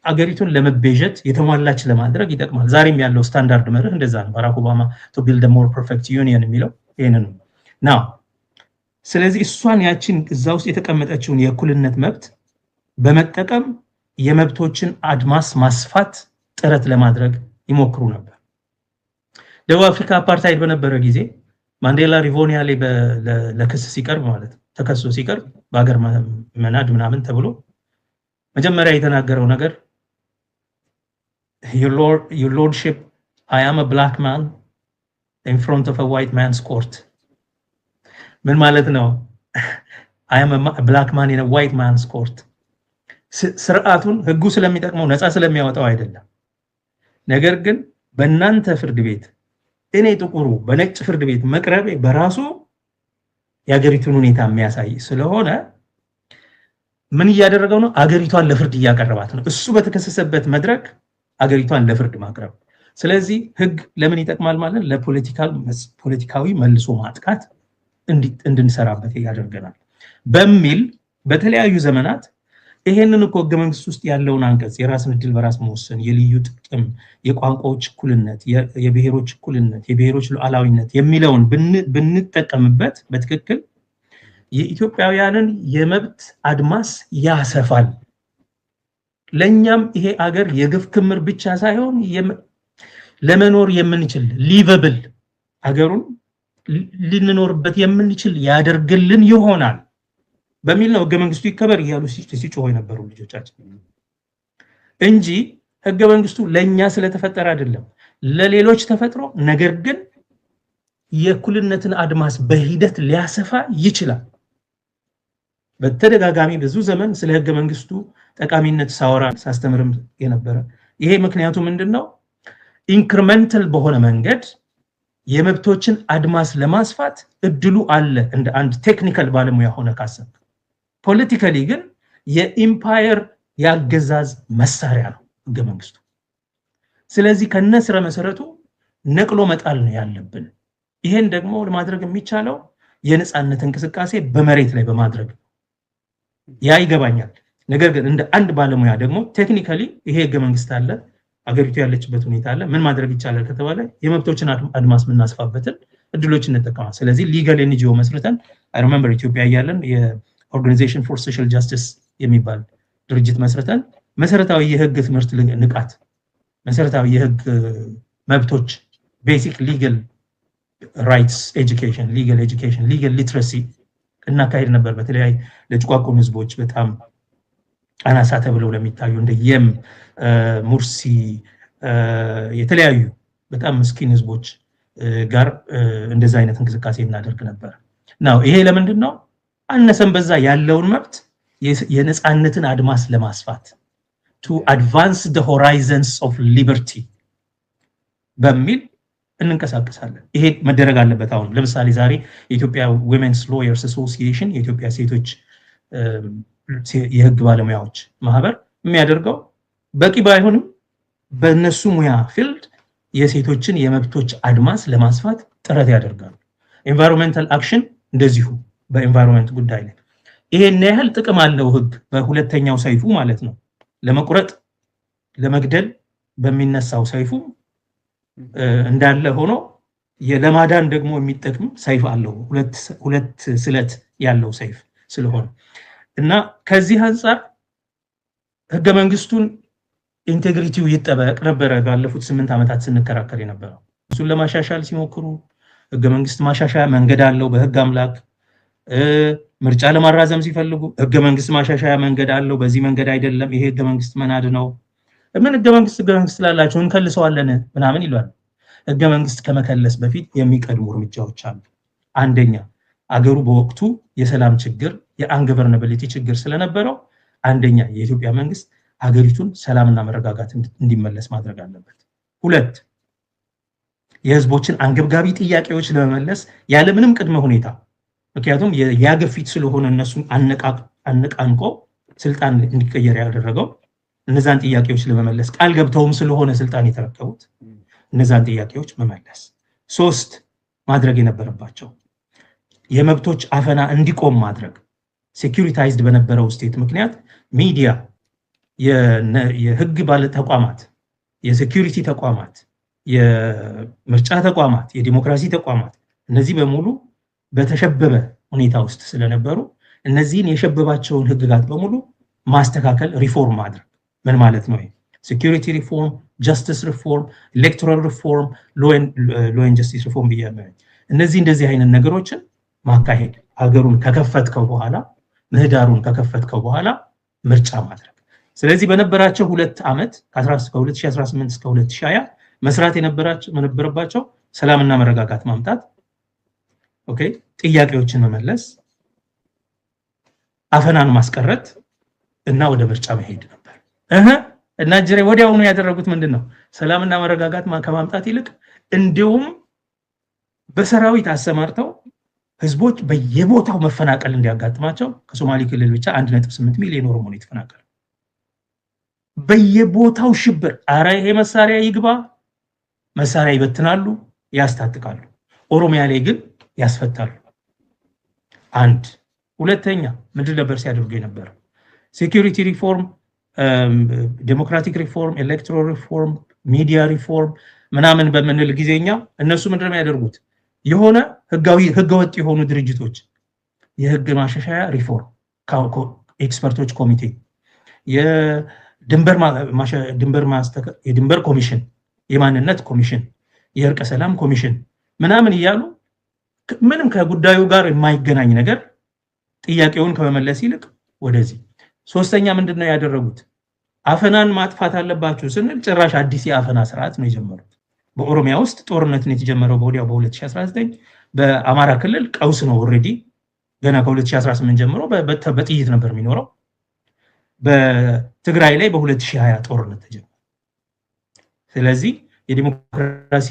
አገሪቱን ለመቤዠት የተሟላች ለማድረግ ይጠቅማል። ዛሬም ያለው ስታንዳርድ መርህ እንደዛ ነው። ባራክ ኦባማ to build a more perfect union የሚለው ይሄንን ነው ናው። ስለዚህ እሷን ያችን እዛ ውስጥ የተቀመጠችውን የእኩልነት መብት በመጠቀም የመብቶችን አድማስ ማስፋት ጥረት ለማድረግ ይሞክሩ ነበር። ደቡብ አፍሪካ አፓርታይድ በነበረ ጊዜ ማንዴላ ሪቮኒያ ላይ ለክስ ሲቀርብ ማለት ተከሶ ሲቀርብ በአገር መናድ ምናምን ተብሎ መጀመሪያ የተናገረው ነገር your lordship, I am a black man in front of a white man's court. ምን ማለት ነው? I am a black man in a white man's court. ስርዓቱን ህጉ ስለሚጠቅመው ነፃ ስለሚያወጣው አይደለም። ነገር ግን በእናንተ ፍርድ ቤት እኔ ጥቁሩ በነጭ ፍርድ ቤት መቅረቤ በራሱ የአገሪቱን ሁኔታ የሚያሳይ ስለሆነ ምን እያደረገው ነው? አገሪቷን ለፍርድ እያቀረባት ነው። እሱ በተከሰሰበት መድረክ አገሪቷን ለፍርድ ማቅረብ። ስለዚህ ህግ ለምን ይጠቅማል ማለት ፖለቲካዊ መልሶ ማጥቃት እንድንሰራበት ያደርገናል በሚል በተለያዩ ዘመናት ይሄንን እኮ ህገ መንግስት ውስጥ ያለውን አንቀጽ የራስን እድል በራስ መወሰን፣ የልዩ ጥቅም፣ የቋንቋዎች እኩልነት፣ የብሔሮች እኩልነት፣ የብሔሮች ሉዓላዊነት የሚለውን ብንጠቀምበት በትክክል የኢትዮጵያውያንን የመብት አድማስ ያሰፋል። ለኛም ይሄ አገር የግፍ ክምር ብቻ ሳይሆን ለመኖር የምንችል ሊቨብል አገሩን ልንኖርበት የምንችል ያደርግልን ይሆናል በሚል ነው ህገ መንግስቱ ይከበር እያሉ ሲጮሁ የነበሩ ልጆቻችን እንጂ ህገ መንግስቱ ለኛ ስለተፈጠረ አይደለም። ለሌሎች ተፈጥሮ ነገር ግን የእኩልነትን አድማስ በሂደት ሊያሰፋ ይችላል። በተደጋጋሚ ብዙ ዘመን ስለ ህገ መንግስቱ ጠቃሚነት ሳወራ ሳስተምርም የነበረ ይሄ ምክንያቱ ምንድነው? ኢንክሪመንታል በሆነ መንገድ የመብቶችን አድማስ ለማስፋት እድሉ አለ እንደ አንድ ቴክኒካል ባለሙያ ሆነ ካሰብ። ፖለቲካሊ ግን የኢምፓየር ያገዛዝ መሳሪያ ነው ህገ መንግስቱ። ስለዚህ ከነስረ መሰረቱ ነቅሎ መጣል ነው ያለብን። ይሄን ደግሞ ለማድረግ የሚቻለው የነጻነት እንቅስቃሴ በመሬት ላይ በማድረግ ያ ይገባኛል። ነገር ግን እንደ አንድ ባለሙያ ደግሞ ቴክኒካሊ ይሄ ህገ መንግስት አለ፣ አገሪቱ ያለችበት ሁኔታ አለ፣ ምን ማድረግ ይቻላል ከተባለ የመብቶችን አድማስ ምናስፋበትን እድሎችን እንጠቀማለን። ስለዚህ ሊጋል ኤንጂኦ መስርተን አይ ሪሜምበር ኢትዮጵያ ያለን የኦርጋናይዜሽን ፎር ሶሻል ጃስቲስ የሚባል ድርጅት መስርተን መሰረታዊ የህግ ትምህርት ንቃት፣ መሰረታዊ የህግ መብቶች ቤሲክ ሊጋል ራይትስ ኤጁኬሽን፣ ሊጋል ኤጁኬሽን፣ ሊጋል ሊትረሲ እናካሄድ ነበር። በተለይ ለጭቋቁን ህዝቦች በጣም አናሳ ተብለው ለሚታዩ እንደ የም፣ ሙርሲ የተለያዩ በጣም ምስኪን ህዝቦች ጋር እንደዛ አይነት እንቅስቃሴ እናደርግ ነበር። ናው ይሄ ለምንድን ነው? አነሰም በዛ ያለውን መብት የነጻነትን አድማስ ለማስፋት to advance the horizons of liberty በሚል እንንቀሳቀሳለን። ይሄ መደረግ አለበት። አሁን ለምሳሌ ዛሬ የኢትዮጵያ Women's Lawyers Association የኢትዮጵያ ሴቶች የህግ ባለሙያዎች ማህበር የሚያደርገው በቂ ባይሆንም በእነሱ ሙያ ፊልድ የሴቶችን የመብቶች አድማስ ለማስፋት ጥረት ያደርጋሉ። ኤንቫይሮንመንታል አክሽን እንደዚሁ በኤንቫይሮንመንት ጉዳይ ላይ ይሄን ያህል ጥቅም አለው ህግ በሁለተኛው ሰይፉ ማለት ነው። ለመቁረጥ ለመግደል በሚነሳው ሰይፉ እንዳለ ሆኖ ለማዳን ደግሞ የሚጠቅም ሰይፍ አለው፣ ሁለት ስለት ያለው ሰይፍ ስለሆነ እና ከዚህ አንፃር ህገ መንግስቱን ኢንቴግሪቲው ይጠበቅ ነበር ባለፉት 8 ዓመታት ስንከራከር የነበረው። እሱን ለማሻሻል ሲሞክሩ ህገ መንግስት ማሻሻያ መንገድ አለው በህግ አምላክ፣ ምርጫ ለማራዘም ሲፈልጉ ህገ መንግስት ማሻሻያ መንገድ አለው፣ በዚህ መንገድ አይደለም ይሄ ህገ መንግስት መናድ ነው ምን ህገ መንግስት ስላላቸው እንከልሰዋለን ምናምን ይሏል። ህገ መንግስት ከመከለስ በፊት የሚቀድሙ እርምጃዎች አሉ። አንደኛ አገሩ በወቅቱ የሰላም ችግር የአንገቨርናቢሊቲ ችግር ስለነበረው አንደኛ የኢትዮጵያ መንግስት ሀገሪቱን ሰላምና መረጋጋት እንዲመለስ ማድረግ አለበት። ሁለት የህዝቦችን አንገብጋቢ ጥያቄዎች ለመመለስ ያለምንም ቅድመ ሁኔታ ምክንያቱም ያገፊት ስለሆነ እነሱን አነቃንቆ ስልጣን እንዲቀየር ያደረገው እነዛን ጥያቄዎች ለመመለስ ቃል ገብተውም ስለሆነ ስልጣን የተረከቡት እነዛን ጥያቄዎች መመለስ። ሶስት ማድረግ የነበረባቸው የመብቶች አፈና እንዲቆም ማድረግ። ሴኩሪታይዝድ በነበረው ስቴት ምክንያት ሚዲያ፣ የህግ ባለ ተቋማት፣ የሴኩሪቲ ተቋማት፣ የምርጫ ተቋማት፣ የዲሞክራሲ ተቋማት እነዚህ በሙሉ በተሸበበ ሁኔታ ውስጥ ስለነበሩ እነዚህን የሸበባቸውን ህግጋት በሙሉ ማስተካከል፣ ሪፎርም ማድረግ። ምን ማለት ነው? ሴኩሪቲ ሪፎርም፣ ጀስቲስ ሪፎርም፣ ኤሌክቶራል ሪፎርም፣ ሎ ኤንድ ጀስቲስ ሪፎርም ብያለሁ። እንደዚህ አይነት ነገሮችን ማካሄድ፣ ሀገሩን ከከፈትከው በኋላ ምህዳሩን ከከፈትከው በኋላ ምርጫ ማድረግ። ስለዚህ በነበራቸው 2 ዓመት ከ2018 እስከ 2020 መስራት የነበረባቸው ሰላምና መረጋጋት ማምጣት፣ ኦኬ፣ ጥያቄዎችን መመለስ፣ አፈናን ማስቀረት እና ወደ ምርጫ መሄድ ነበር። እና ጅሬ ወዲያውኑ ያደረጉት ምንድነው? ሰላምና መረጋጋት ከማምጣት ይልቅ እንዲሁም በሰራዊት አሰማርተው ህዝቦች በየቦታው መፈናቀል እንዲያጋጥማቸው ከሶማሌ ክልል ብቻ 1.8 ሚሊዮን ኦሮሞ ነው የተፈናቀለው። በየቦታው ሽብር። አረ ይሄ መሳሪያ ይግባ፣ መሳሪያ ይበትናሉ፣ ያስታጥቃሉ። ኦሮሚያ ላይ ግን ያስፈታሉ። አንድ ሁለተኛ ምንድን ነበር ሲያደርጉ የነበረው? ሴኩሪቲ ሪፎርም፣ ዴሞክራቲክ ሪፎርም፣ ኤሌክቶራል ሪፎርም፣ ሚዲያ ሪፎርም ምናምን በምንል ጊዜኛ እነሱ ምንድነው ያደርጉት? የሆነ ህገወጥ የሆኑ ድርጅቶች የህግ ማሻሻያ ሪፎርም፣ ኤክስፐርቶች ኮሚቴ፣ የድንበር ኮሚሽን፣ የማንነት ኮሚሽን፣ የእርቀ ሰላም ኮሚሽን ምናምን እያሉ ምንም ከጉዳዩ ጋር የማይገናኝ ነገር ጥያቄውን ከመመለስ ይልቅ ወደዚህ። ሶስተኛ ምንድነው ያደረጉት? አፈናን ማጥፋት አለባችሁ ስንል ጭራሽ አዲስ የአፈና ስርዓት ነው የጀመሩት። በኦሮሚያ ውስጥ ጦርነትን የተጀመረው በወዲያው በ2019 በአማራ ክልል ቀውስ ነው። ኦሬዲ ገና ከ2018 ጀምሮ በጥይት ነበር የሚኖረው። በትግራይ ላይ በ2020 ጦርነት ተጀመረ። ስለዚህ የዲሞክራሲ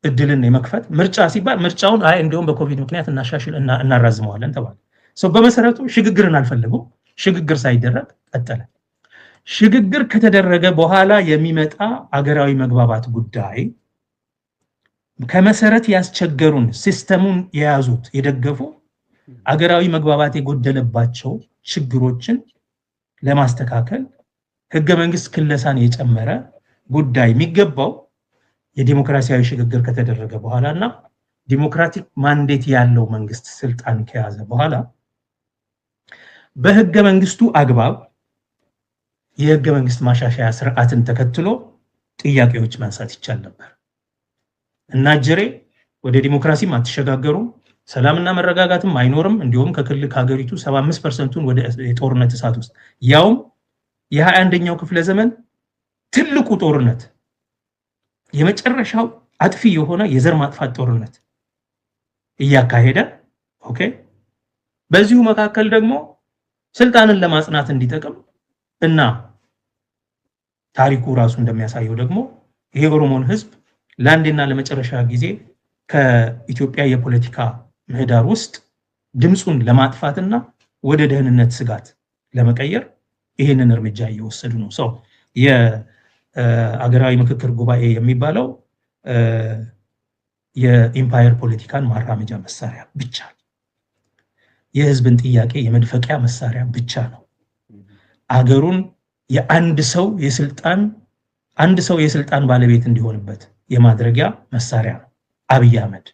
እድልን የመክፈት ምርጫ ሲባል ምርጫውን እንዲሁም በኮቪድ ምክንያት እናራዝመዋለን ተባለ። በመሰረቱ ሽግግርን አልፈለጉም። ሽግግር ሳይደረግ ቀጠለ። ሽግግር ከተደረገ በኋላ የሚመጣ አገራዊ መግባባት ጉዳይ ከመሰረት ያስቸገሩን ሲስተሙን የያዙት የደገፉ አገራዊ መግባባት የጎደለባቸው ችግሮችን ለማስተካከል ህገ መንግስት ክለሳን የጨመረ ጉዳይ የሚገባው የዲሞክራሲያዊ ሽግግር ከተደረገ በኋላና ዲሞክራቲክ ማንዴት ያለው መንግስት ስልጣን ከያዘ በኋላ በህገ መንግስቱ አግባብ የህገ መንግስት ማሻሻያ ስርዓትን ተከትሎ ጥያቄዎች ማንሳት ይቻል ነበር። እና ጅሬ ወደ ዲሞክራሲም አትሸጋገሩም፣ ሰላምና መረጋጋትም አይኖርም። እንዲሁም ከሀገሪቱ 75%ን ወደ የጦርነት እሳት ውስጥ ያውም የ21ኛው ክፍለ ዘመን ትልቁ ጦርነት የመጨረሻው አጥፊ የሆነ የዘር ማጥፋት ጦርነት እያካሄደ ኦኬ። በዚሁ መካከል ደግሞ ስልጣንን ለማጽናት እንዲጠቅም እና ታሪኩ ራሱ እንደሚያሳየው ደግሞ ይሄ ኦሮሞን ህዝብ ለአንዴና ለመጨረሻ ጊዜ ከኢትዮጵያ የፖለቲካ ምህዳር ውስጥ ድምፁን ለማጥፋትና ወደ ደህንነት ስጋት ለመቀየር ይሄንን እርምጃ እየወሰዱ ነው። ሰው የአገራዊ ምክክር ጉባኤ የሚባለው የኢምፓየር ፖለቲካን ማራመጃ መሳሪያ ብቻ ነው። የህዝብን ጥያቄ የመድፈቂያ መሳሪያ ብቻ ነው። አገሩን የአንድ ሰው የስልጣን ባለቤት እንዲሆንበት የማድረጊያ መሳሪያ ነው አብይ አህመድ።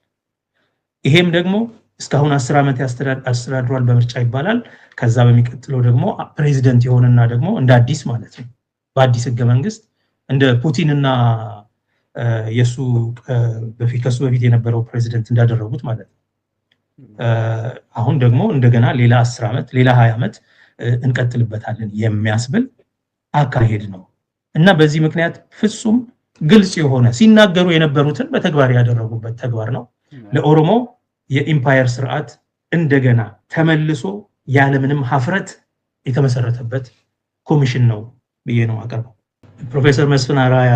ይሄም ደግሞ እስካሁን 10 ዓመት ያስተዳድሯል በምርጫ ይባላል። ከዛ በሚቀጥለው ደግሞ ፕሬዚደንት የሆነና ደግሞ እንደ አዲስ ማለት ነው በአዲስ ህገ መንግስት እንደ ፑቲንና ከሱ በፊት የነበረው ፕሬዚደንት እንዳደረጉት ማለት ነው። አሁን ደግሞ እንደገና ሌላ 10 ዓመት ሌላ 20 ዓመት እንቀጥልበታለን የሚያስብል አካሄድ ነው እና በዚህ ምክንያት ፍጹም ግልጽ የሆነ ሲናገሩ የነበሩትን በተግባር ያደረጉበት ተግባር ነው። ለኦሮሞ የኢምፓየር ስርዓት እንደገና ተመልሶ ያለምንም ሀፍረት የተመሰረተበት ኮሚሽን ነው ብዬ ነው አቀርበው። ፕሮፌሰር መስፍን አርአያ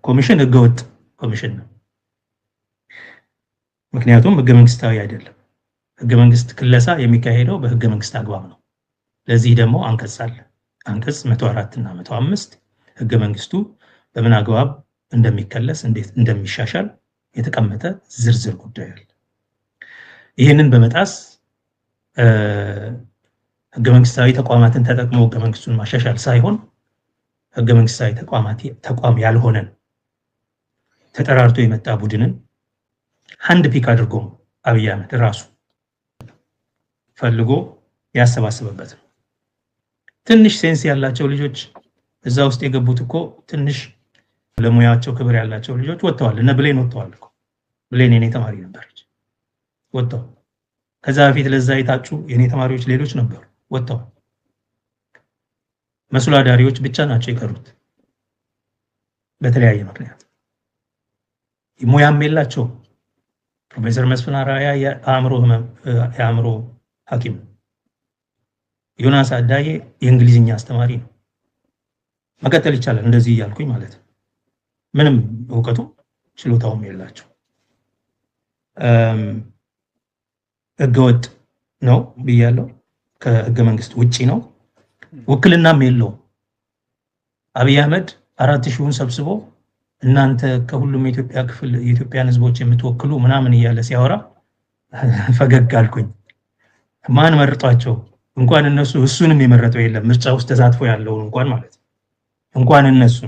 ኮሚሽን ህገወጥ ኮሚሽን ነው። ምክንያቱም ህገ መንግስታዊ አይደለም። ህገ መንግስት ክለሳ የሚካሄደው በህገ መንግስት አግባብ ነው። ለዚህ ደግሞ አንቀጽ አለ። አንቀጽ 104 እና 105 ህገ መንግስቱ በምን አግባብ እንደሚከለስ እንዴት እንደሚሻሻል የተቀመጠ ዝርዝር ጉዳይ አለ። ይህንን በመጣስ ህገ መንግስታዊ ተቋማትን ተጠቅሞ ህገ መንግስቱን ማሻሻል ሳይሆን ህገ መንግስታዊ ተቋም ያልሆነን ተጠራርቶ የመጣ ቡድንን ሃንድ ፒክ አድርጎ አብይ አህመድ ራሱ ፈልጎ ያሰባሰበበት ነው። ትንሽ ሴንስ ያላቸው ልጆች እዛ ውስጥ የገቡት እኮ ትንሽ ለሙያቸው ክብር ያላቸው ልጆች ወጥተዋል። እነ ብሌን ወጥተዋል እኮ። ብሌን የኔ ተማሪ ነበረች፣ ወጥተዋል። ከዛ በፊት ለዛ የታጩ የኔ ተማሪዎች ሌሎች ነበሩ፣ ወጥተዋል። መስሎ አዳሪዎች ብቻ ናቸው የቀሩት በተለያየ ምክንያት። ሙያም የላቸው። ፕሮፌሰር መስፍን አርአያ የአእምሮ ሐኪም፣ ዮናስ አዳዬ የእንግሊዝኛ አስተማሪ ነው። መቀጠል ይቻላል እንደዚህ እያልኩኝ ማለት ነው። ምንም እውቀቱ ችሎታውም የላቸው። ህገወጥ ነው ብያለሁ። ከህገ መንግስት ውጪ ነው። ውክልናም የለውም። አብይ አህመድ 4000ን ሰብስቦ እናንተ ከሁሉም የኢትዮጵያ ክፍል የኢትዮጵያን ህዝቦች የምትወክሉ ምናምን እያለ ሲያወራ ፈገግ አልኩኝ። ማን መርጧቸው? እንኳን እነሱ እሱንም የመረጠው የለም። ምርጫ ውስጥ ተሳትፎ ያለው እንኳን ማለት ነው። እንኳን እነሱ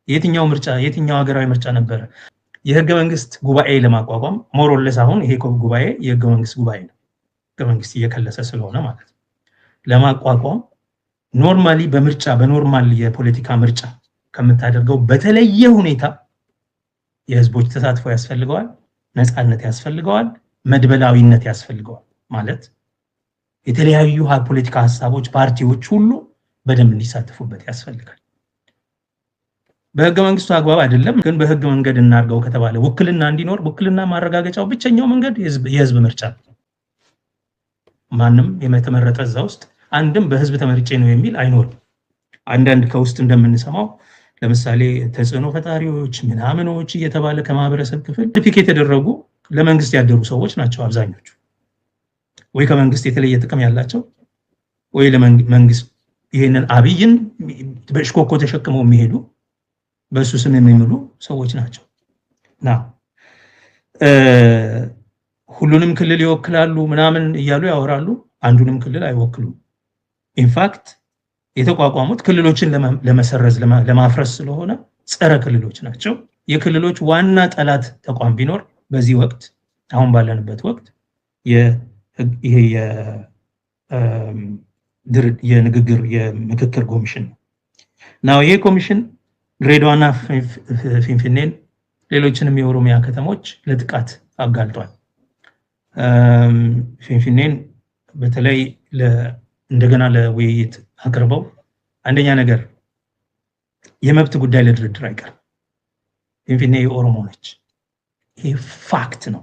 የትኛው ምርጫ የትኛው ሀገራዊ ምርጫ ነበረ? የህገ መንግስት ጉባኤ ለማቋቋም ሞሮለስ አሁን ይሄ ጉባኤ የህገ መንግስት ጉባኤ ነው። ህገ መንግስት እየከለሰ ስለሆነ ማለት ነው። ለማቋቋም ኖርማሊ በምርጫ በኖርማል የፖለቲካ ምርጫ ከምታደርገው በተለየ ሁኔታ የህዝቦች ተሳትፎ ያስፈልገዋል፣ ነፃነት ያስፈልገዋል፣ መድበላዊነት ያስፈልገዋል። ማለት የተለያዩ ፖለቲካ ሀሳቦች ፓርቲዎች ሁሉ በደንብ እንዲሳተፉበት ያስፈልጋል። በህገ መንግስቱ አግባብ አይደለም ግን በህግ መንገድ እናርገው ከተባለ ውክልና እንዲኖር ውክልና ማረጋገጫው ብቸኛው መንገድ የህዝብ ምርጫ ነው። ማንም የተመረጠ እዛ ውስጥ አንድም በህዝብ ተመርጬ ነው የሚል አይኖርም። አንዳንድ ከውስጥ እንደምንሰማው ለምሳሌ ተጽዕኖ ፈጣሪዎች ምናምኖች እየተባለ ከማህበረሰብ ክፍል ፒክ የተደረጉ ለመንግስት ያደሩ ሰዎች ናቸው አብዛኞቹ። ወይ ከመንግስት የተለየ ጥቅም ያላቸው ወይ ለመንግስት ይሄንን አብይን በሽኮኮ ተሸክመው የሚሄዱ በሱ ስም የሚምሉ ሰዎች ናቸው። ሁሉንም ክልል ይወክላሉ ምናምን እያሉ ያወራሉ። አንዱንም ክልል አይወክሉም። ኢንፋክት የተቋቋሙት ክልሎችን ለመሰረዝ ለማፍረስ ስለሆነ ጸረ ክልሎች ናቸው። የክልሎች ዋና ጠላት ተቋም ቢኖር በዚህ ወቅት አሁን ባለንበት ወቅት ይሄ የምክክር ኮሚሽን ነው። ይሄ ኮሚሽን ድሬዳዋና ፊንፊኔን ሌሎችንም የኦሮሚያ ከተሞች ለጥቃት አጋልጧል። ፊንፊኔን በተለይ እንደገና ለውይይት አቅርበው አንደኛ ነገር የመብት ጉዳይ ለድርድር አይቀርም። ፊንፊኔ የኦሮሞ ነች። ይሄ ፋክት ነው፣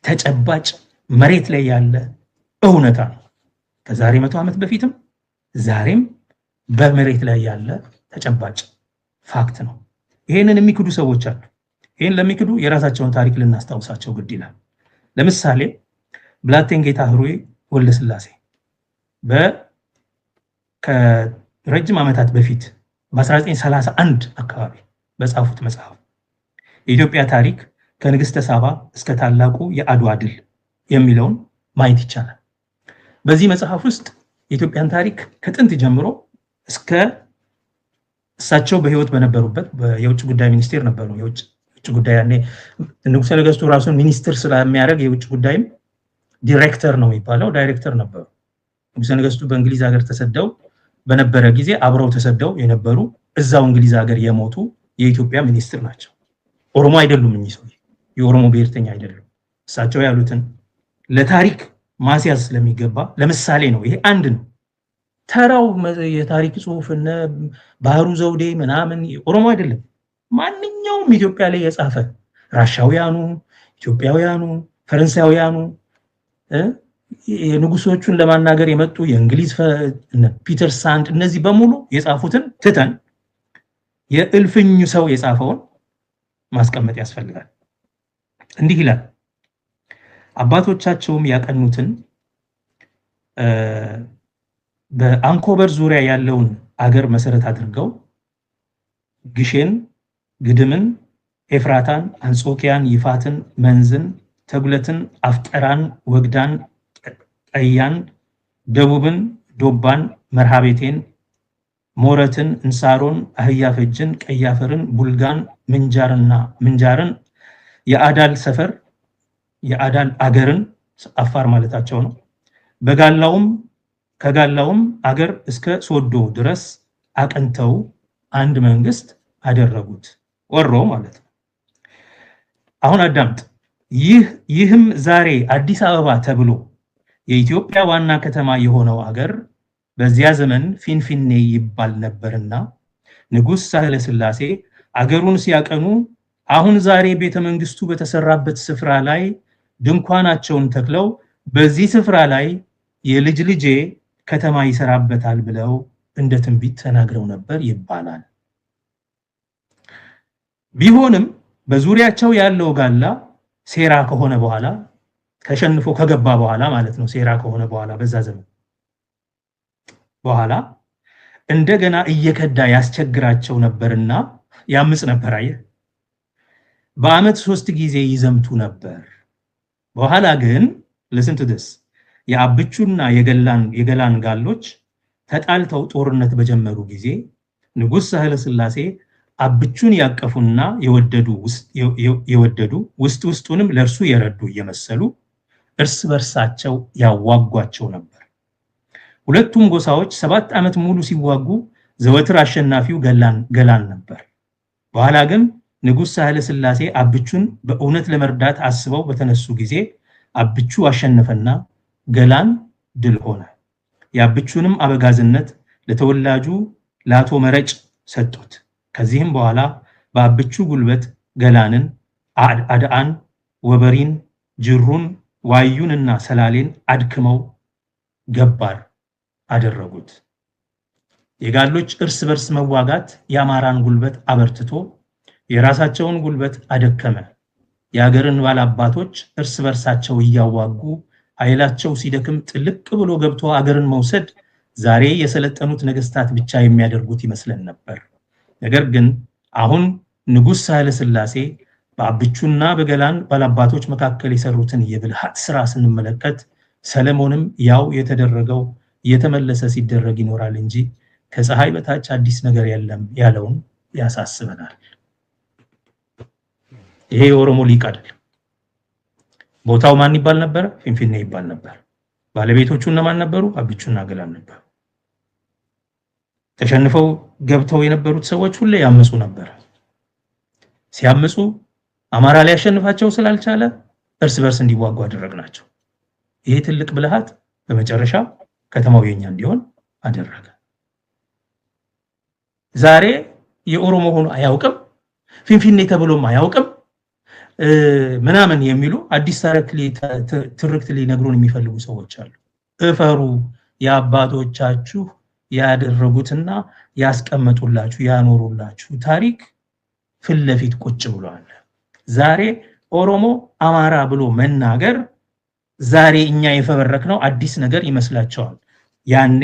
ተጨባጭ መሬት ላይ ያለ እውነታ ነው። ከዛሬ 100 ዓመት በፊትም ዛሬም በመሬት ላይ ያለ ተጨባጭ ፋክት ነው። ይሄንን የሚክዱ ሰዎች አሉ። ይሄን ለሚክዱ የራሳቸውን ታሪክ ልናስታውሳቸው ግድ ይላል። ለምሳሌ ብላቴን ጌታ ህሩይ ወልደስላሴ ከረጅም ዓመታት በፊት በ1931 አካባቢ በጻፉት መጽሐፍ የኢትዮጵያ ታሪክ ከንግስተ ሳባ እስከ ታላቁ የአድዋ ድል የሚለውን ማየት ይቻላል። በዚህ መጽሐፍ ውስጥ የኢትዮጵያን ታሪክ ከጥንት ጀምሮ እስከ እሳቸው በህይወት በነበሩበት የውጭ ጉዳይ ሚኒስቴር ነበሩ። የውጭ ጉዳይ ያኔ ንጉሠ ነገሥቱ ራሱን ሚኒስትር ስለሚያደርግ የውጭ ጉዳይም ዲሬክተር ነው የሚባለው፣ ዳይሬክተር ነበሩ። ንጉሠ ነገሥቱ በእንግሊዝ ሀገር ተሰደው በነበረ ጊዜ አብረው ተሰደው የነበሩ እዛው እንግሊዝ ሀገር የሞቱ የኢትዮጵያ ሚኒስትር ናቸው። ኦሮሞ አይደሉም። እኚህ ሰው የኦሮሞ ብሔርተኛ አይደሉም። እሳቸው ያሉትን ለታሪክ ማስያዝ ስለሚገባ ለምሳሌ ነው። ይሄ አንድ ነው። ተራው የታሪክ ጽሁፍ እነ ባህሩ ዘውዴ ምናምን ኦሮሞ አይደለም። ማንኛውም ኢትዮጵያ ላይ የጻፈ ራሻውያኑ፣ ኢትዮጵያውያኑ፣ ፈረንሳውያኑ የንጉሶቹን ለማናገር የመጡ የእንግሊዝ ፒተር ሳንድ እነዚህ በሙሉ የጻፉትን ትተን የእልፍኝ ሰው የጻፈውን ማስቀመጥ ያስፈልጋል። እንዲህ ይላል። አባቶቻቸውም ያቀኑትን በአንኮበር ዙሪያ ያለውን አገር መሰረት አድርገው ግሼን፣ ግድምን፣ ኤፍራታን፣ አንጾኪያን፣ ይፋትን፣ መንዝን፣ ተጉለትን፣ አፍጠራን፣ ወግዳን፣ ቀያን፣ ደቡብን፣ ዶባን፣ መርሃቤቴን፣ ሞረትን፣ እንሳሮን፣ አህያፈጅን፣ ቀያፈርን፣ ቡልጋን፣ ምንጃርን፣ የአዳል ሰፈር የአዳል አገርን አፋር ማለታቸው ነው። ከጋላውም አገር እስከ ሶዶ ድረስ አቀንተው አንድ መንግስት አደረጉት። ወሮ ማለት ነው። አሁን አዳምጥ። ይህም ዛሬ አዲስ አበባ ተብሎ የኢትዮጵያ ዋና ከተማ የሆነው አገር በዚያ ዘመን ፊንፊኔ ይባል ነበርና ንጉሥ ሳህለ ሥላሴ አገሩን ሲያቀኑ አሁን ዛሬ ቤተመንግስቱ በተሰራበት ስፍራ ላይ ድንኳናቸውን ተክለው በዚህ ስፍራ ላይ የልጅ ልጄ ከተማ ይሰራበታል ብለው እንደ ትንቢት ተናግረው ነበር ይባላል። ቢሆንም በዙሪያቸው ያለው ጋላ ሴራ ከሆነ በኋላ ተሸንፎ ከገባ በኋላ ማለት ነው። ሴራ ከሆነ በኋላ በዛ ዘመን በኋላ እንደገና እየከዳ ያስቸግራቸው ነበርና ያምጽ ነበር። አየህ፣ በአመት 3 ጊዜ ይዘምቱ ነበር። በኋላ ግን ለስንት ደስ የአብቹና የገላን ጋሎች ተጣልተው ጦርነት በጀመሩ ጊዜ ንጉሥ ሳህለ ሥላሴ አብቹን ያቀፉና የወደዱ ውስጡንም ለእርሱ የረዱ እየመሰሉ እርስ በርሳቸው ያዋጓቸው ነበር። ሁለቱም ጎሳዎች 7 ዓመት ሙሉ ሲዋጉ ዘወትር አሸናፊው ገላን ነበር። በኋላ ግን ንጉሥ ሳህለ ሥላሴ አብቹን በእውነት ለመርዳት አስበው በተነሱ ጊዜ አብቹ አሸነፈና ገላን ድል ሆነ። የአብቹንም አበጋዝነት ለተወላጁ ለአቶ መረጭ ሰጡት። ከዚህም በኋላ በአብቹ ጉልበት ገላንን፣ አድአን፣ ወበሪን፣ ጅሩን፣ ዋዩንና ሰላሌን አድክመው ገባር አደረጉት። የጋሎች እርስ በርስ መዋጋት የአማራን ጉልበት አበርትቶ የራሳቸውን ጉልበት አደከመ። የአገርን ባላባቶች እርስ በርሳቸው እያዋጉ ኃይላቸው ሲደክም ጥልቅ ብሎ ገብቶ አገርን መውሰድ ዛሬ የሰለጠኑት ነገስታት ብቻ የሚያደርጉት ይመስለን ነበር። ነገር ግን አሁን ንጉሥ ሳህለ ሥላሴ በአብቹና በገላን ባላባቶች መካከል የሰሩትን የብልሃት ስራ ስንመለከት ሰለሞንም ያው የተደረገው እየተመለሰ ሲደረግ ይኖራል እንጂ ከፀሐይ በታች አዲስ ነገር የለም ያለውን ያሳስበናል። ይሄ የኦሮሞ ሊቅ አይደለም። ቦታው ማን ይባል ነበር? ፊንፊኔ ይባል ነበር። ባለቤቶቹ እነማን ነበሩ? አብቹና ገላን ነበሩ። ተሸንፈው ገብተው የነበሩት ሰዎች ሁሌ ያመጹ ነበር። ሲያመጹ አማራ ላይ ያሸንፋቸው ስላልቻለ እርስ በርስ እንዲዋጉ አደረግናቸው። ይሄ ትልቅ ብልሃት በመጨረሻ ከተማው የኛ እንዲሆን አደረገ። ዛሬ የኦሮሞ ሆኖ አያውቅም፣ ፊንፊኔ ተብሎም አያውቅም ምናምን የሚሉ አዲስ ትርክት ሊነግሩን የሚፈልጉ ሰዎች አሉ። እፈሩ። የአባቶቻችሁ ያደረጉትና ያስቀመጡላችሁ ያኖሩላችሁ ታሪክ ፊት ለፊት ቁጭ ብሏል። ዛሬ ኦሮሞ አማራ ብሎ መናገር ዛሬ እኛ የፈበረክነው አዲስ ነገር ይመስላቸዋል። ያኔ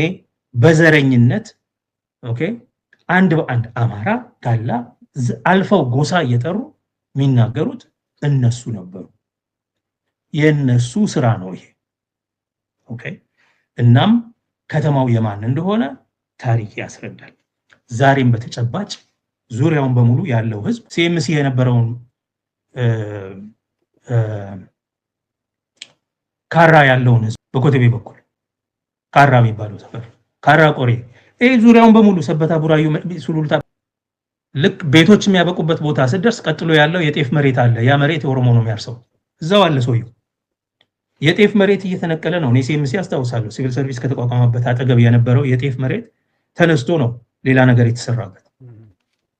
በዘረኝነት ኦኬ አንድ በአንድ አማራ ጋላ አልፈው ጎሳ እየጠሩ የሚናገሩት እነሱ ነበሩ። የነሱ ስራ ነው ይሄ። ኦኬ እናም ከተማው የማን እንደሆነ ታሪክ ያስረዳል። ዛሬም በተጨባጭ ዙሪያውን በሙሉ ያለው ህዝብ ሲኤምሲ የነበረውን ካራ ያለውን ህዝብ በኮተቤ በኩል ካራ የሚባለው ሰፈር ካራ ቆሬ ዙሪያውን በሙሉ ሰበታ፣ ቡራዩ፣ ሱሉልታ ልክ ቤቶች የሚያበቁበት ቦታ ስደርስ ቀጥሎ ያለው የጤፍ መሬት አለ። ያ መሬት ኦሮሞ ነው የሚያርሰው። እዛው አለ ሰውየው። የጤፍ መሬት እየተነቀለ ነው። እኔ ሲኤምሲ አስታውሳለሁ። ሲቪል ሰርቪስ ከተቋቋመበት አጠገብ የነበረው የጤፍ መሬት ተነስቶ ነው ሌላ ነገር የተሰራበት፣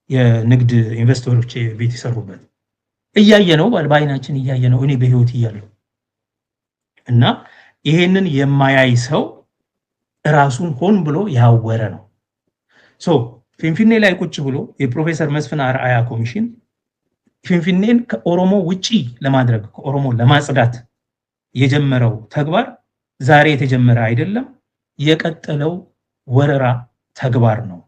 የንግድ ኢንቨስተሮች ቤት የሰሩበት። እያየ ነው፣ በአይናችን እያየ ነው፣ እኔ በህይወት እያለሁ። እና ይሄንን የማያይ ሰው ራሱን ሆን ብሎ ያወረ ነው። ፊንፊኔ ላይ ቁጭ ብሎ የፕሮፌሰር መስፍን አርአያ ኮሚሽን ፊንፊኔን ከኦሮሞ ውጪ ለማድረግ ከኦሮሞ ለማጽዳት የጀመረው ተግባር ዛሬ የተጀመረ አይደለም፣ የቀጠለው ወረራ ተግባር ነው።